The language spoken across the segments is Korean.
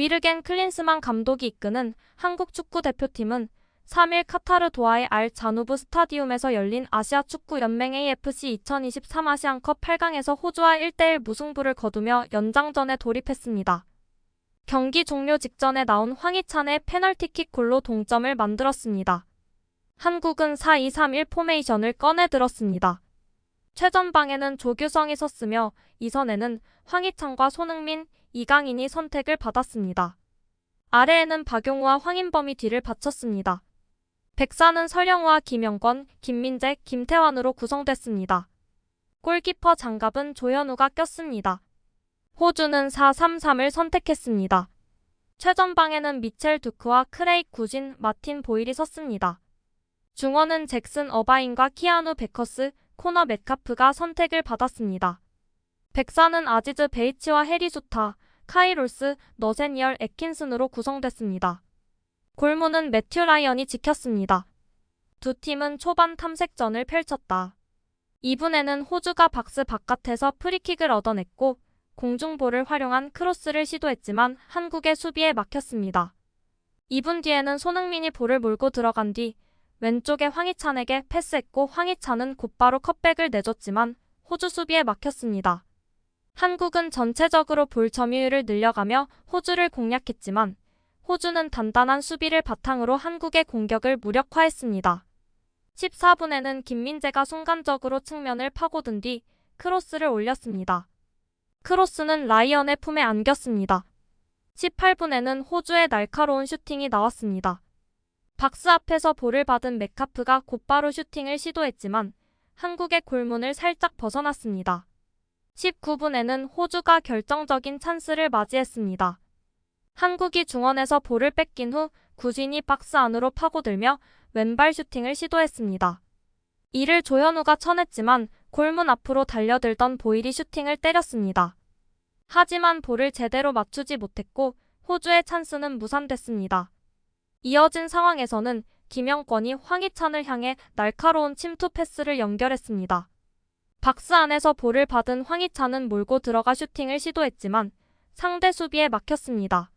위르겐 클린스만 감독이 이끄는 한국 축구 대표팀은 3일 카타르 도하의 알 자누브 스타디움에서 열린 아시아 축구 연맹 AFC 2023 아시안컵 8강에서 호주와 1대1 무승부를 거두며 연장전에 돌입했습니다. 경기 종료 직전에 나온 황희찬의 페널티킥 골로 동점을 만들었습니다. 한국은 4-2-3-1 포메이션을 꺼내들었습니다. 최전방에는 조규성이 섰으며 2선에는 황희찬과 손흥민, 이강인이 선택을 받았습니다. 아래에는 박용우와 황인범이 뒤를 받쳤습니다. 백사는 설영우와 김영권, 김민재, 김태환으로 구성됐습니다. 골키퍼 장갑은 조현우가 꼈습니다. 호주는 4-3-3을 선택했습니다. 최전방에는 미첼 두크와 크레이크 구진, 마틴 보일이 섰습니다. 중원은 잭슨 어바인과 키아누 베커스, 코너 metcalf가 선택을 받았습니다. 백사는 아지즈 베이치와 해리 수타, 카이 롤스, 너세니얼 애킨슨으로 구성됐습니다. 골문은 매튜 라이언이 지켰습니다. 두 팀은 초반 탐색전을 펼쳤다. 2분에는 호주가 박스 바깥에서 프리킥을 얻어냈고 공중볼을 활용한 크로스를 시도했지만 한국의 수비에 막혔습니다. 2분 뒤에는 손흥민이 볼을 몰고 들어간 뒤 왼쪽에 황희찬에게 패스했고 황희찬은 곧바로 컷백을 내줬지만 호주 수비에 막혔습니다. 한국은 전체적으로 볼 점유율을 늘려가며 호주를 공략했지만 호주는 단단한 수비를 바탕으로 한국의 공격을 무력화했습니다. 14분에는 김민재가 순간적으로 측면을 파고든 뒤 크로스를 올렸습니다. 크로스는 라이언의 품에 안겼습니다. 18분에는 호주의 날카로운 슈팅이 나왔습니다. 박스 앞에서 볼을 받은 metcalf가 곧바로 슈팅을 시도했지만 한국의 골문을 살짝 벗어났습니다. 19분에는 호주가 결정적인 찬스를 맞이했습니다. 한국이 중원에서 볼을 뺏긴 후 구진이 박스 안으로 파고들며 왼발 슈팅을 시도했습니다. 이를 조현우가 쳐냈지만 골문 앞으로 달려들던 보일이 슈팅을 때렸습니다. 하지만 볼을 제대로 맞추지 못했고 호주의 찬스는 무산됐습니다. 이어진 상황에서는 김영권이 황희찬을 향해 날카로운 침투 패스를 연결했습니다. 박스 안에서 볼을 받은 황희찬은 몰고 들어가 슈팅을 시도했지만 상대 수비에 막혔습니다.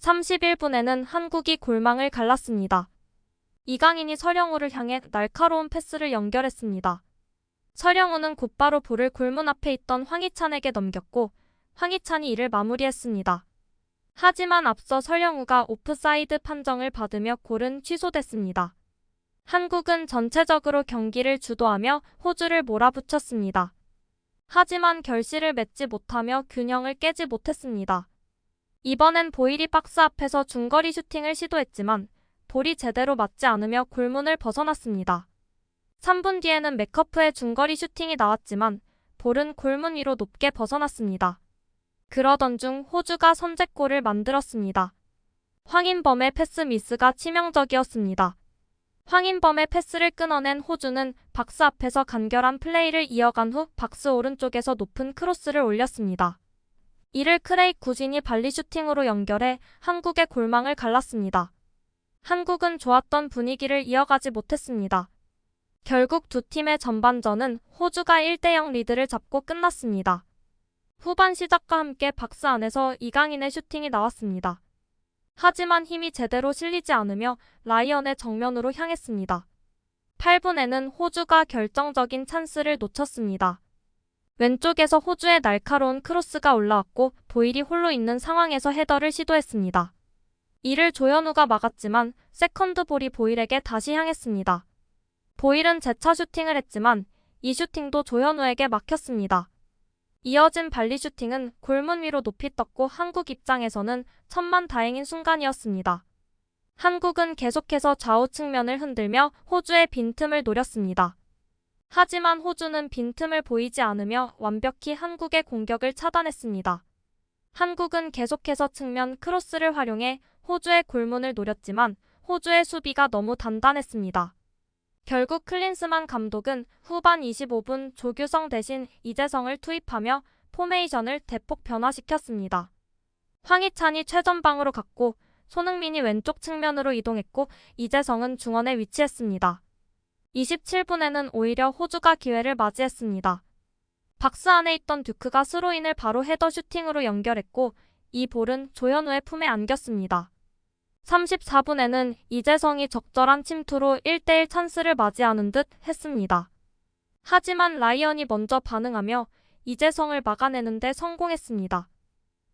31분에는 한국이 골망을 갈랐습니다. 이강인이 설영우를 향해 날카로운 패스를 연결했습니다. 설영우는 곧바로 볼을 골문 앞에 있던 황희찬에게 넘겼고 황희찬이 이를 마무리했습니다. 하지만 앞서 설영우가 오프사이드 판정을 받으며 골은 취소됐습니다. 한국은 전체적으로 경기를 주도하며 호주를 몰아붙였습니다. 하지만 결실을 맺지 못하며 균형을 깨지 못했습니다. 이번엔 보일이 박스 앞에서 중거리 슈팅을 시도했지만 볼이 제대로 맞지 않으며 골문을 벗어났습니다. 3분 뒤에는 metcalf의 중거리 슈팅이 나왔지만 볼은 골문 위로 높게 벗어났습니다. 그러던 중 호주가 선제골을 만들었습니다. 황인범의 패스 미스가 치명적이었습니다. 황인범의 패스를 끊어낸 호주는 박스 앞에서 간결한 플레이를 이어간 후 박스 오른쪽에서 높은 크로스를 올렸습니다. 이를 크레이크 구진이 발리 슈팅으로 연결해 한국의 골망을 갈랐습니다. 한국은 좋았던 분위기를 이어가지 못했습니다. 결국 두 팀의 전반전은 호주가 1대0 리드를 잡고 끝났습니다. 후반 시작과 함께 박스 안에서 이강인의 슈팅이 나왔습니다. 하지만 힘이 제대로 실리지 않으며 라이언의 정면으로 향했습니다. 8분에는 호주가 결정적인 찬스를 놓쳤습니다. 왼쪽에서 호주의 날카로운 크로스가 올라왔고 보일이 홀로 있는 상황에서 헤더를 시도했습니다. 이를 조현우가 막았지만 세컨드볼이 보일에게 다시 향했습니다. 보일은 재차 슈팅을 했지만 이 슈팅도 조현우에게 막혔습니다. 이어진 발리 슈팅은 골문 위로 높이 떴고 한국 입장에서는 천만다행인 순간이었습니다. 한국은 계속해서 좌우 측면을 흔들며 호주의 빈틈을 노렸습니다. 하지만 호주는 빈틈을 보이지 않으며 완벽히 한국의 공격을 차단했습니다. 한국은 계속해서 측면 크로스를 활용해 호주의 골문을 노렸지만 호주의 수비가 너무 단단했습니다. 결국 클린스만 감독은 후반 25분 조규성 대신 이재성을 투입하며 포메이션을 대폭 변화시켰습니다. 황희찬이 최전방으로 갔고 손흥민이 왼쪽 측면으로 이동했고 이재성은 중원에 위치했습니다. 27분에는 오히려 호주가 기회를 맞이했습니다. 박스 안에 있던 듀크가 스로인을 바로 헤더 슈팅으로 연결했고 이 볼은 조현우의 품에 안겼습니다. 34분에는 이재성이 적절한 침투로 1대1 찬스를 맞이하는 듯 했습니다. 하지만 라이언이 먼저 반응하며 이재성을 막아내는 데 성공했습니다.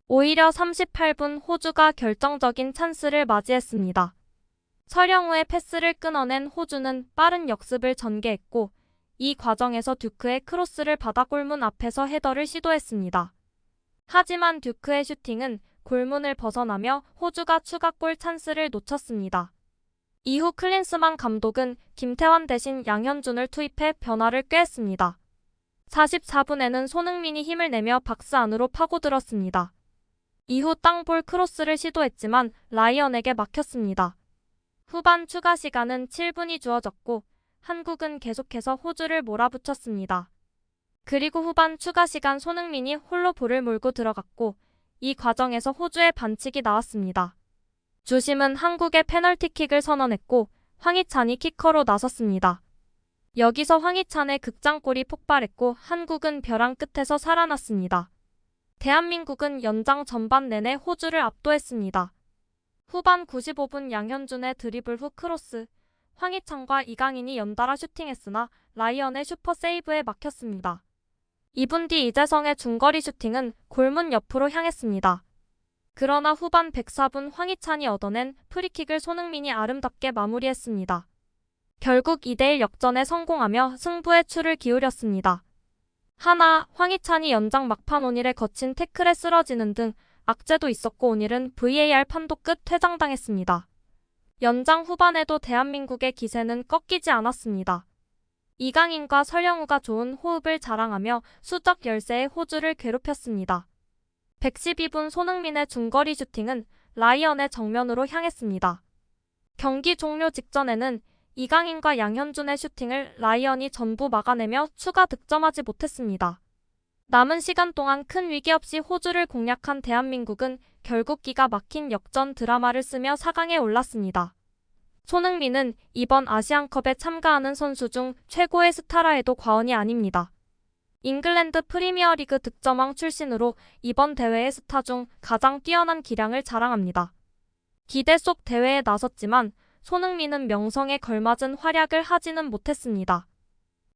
오히려 38분 호주가 결정적인 찬스를 맞이했습니다. 설영우의 패스를 끊어낸 호주는 빠른 역습을 전개했고 이 과정에서 듀크의 크로스를 받아 골문 앞에서 헤더를 시도했습니다. 하지만 듀크의 슈팅은 골문을 벗어나며 호주가 추가골 찬스를 놓쳤습니다. 이후 클린스만 감독은 김태환 대신 양현준을 투입해 변화를 꾀했습니다. 44분에는 손흥민이 힘을 내며 박스 안으로 파고들었습니다. 이후 땅볼 크로스를 시도했지만 라이언에게 막혔습니다. 후반 추가 시간은 7분이 주어졌고 한국은 계속해서 호주를 몰아붙였습니다. 그리고 후반 추가 시간 손흥민이 홀로 볼을 몰고 들어갔고 이 과정에서 호주의 반칙이 나왔습니다. 주심은 한국의 페널티킥을 선언했고 황희찬이 키커로 나섰습니다. 여기서 황희찬의 극장골이 폭발했고 한국은 벼랑 끝에서 살아났습니다. 대한민국은 연장 전반 내내 호주를 압도했습니다. 후반 95분 양현준의 드리블 후 크로스, 황희찬과 이강인이 연달아 슈팅했으나 라이언의 슈퍼 세이브에 막혔습니다. 2분 뒤 이재성의 중거리 슈팅은 골문 옆으로 향했습니다. 그러나 후반 104분 황희찬이 얻어낸 프리킥을 손흥민이 아름답게 마무리했습니다. 결국 2대1 역전에 성공하며 승부에 추를 기울였습니다. 하나, 황희찬이 연장 막판 오닐의 거친 태클에 쓰러지는 등 악재도 있었고 오닐은 VAR 판도 끝 퇴장당했습니다. 연장 후반에도 대한민국의 기세는 꺾이지 않았습니다. 이강인과 설영우가 좋은 호흡을 자랑하며 수적 열세의 호주를 괴롭혔습니다. 112분 손흥민의 중거리 슈팅은 라이언의 정면으로 향했습니다. 경기 종료 직전에는 이강인과 양현준의 슈팅을 라이언이 전부 막아내며 추가 득점하지 못했습니다. 남은 시간 동안 큰 위기 없이 호주를 공략한 대한민국은 결국 기가 막힌 역전 드라마를 쓰며 4강에 올랐습니다. 손흥민은 이번 아시안컵에 참가하는 선수 중 최고의 스타라 해도 과언이 아닙니다. 잉글랜드 프리미어리그 득점왕 출신으로 이번 대회의 스타 중 가장 뛰어난 기량을 자랑합니다. 기대 속 대회에 나섰지만 손흥민은 명성에 걸맞은 활약을 하지는 못했습니다.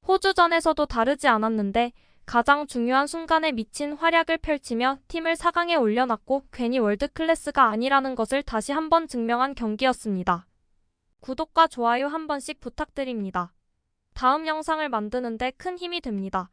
호주전에서도 다르지 않았는데 가장 중요한 순간에 미친 활약을 펼치며 팀을 4강에 올려놨고 괜히 월드클래스가 아니라는 것을 다시 한번 증명한 경기였습니다. 구독과 좋아요 한 번씩 부탁드립니다. 다음 영상을 만드는데 큰 힘이 됩니다.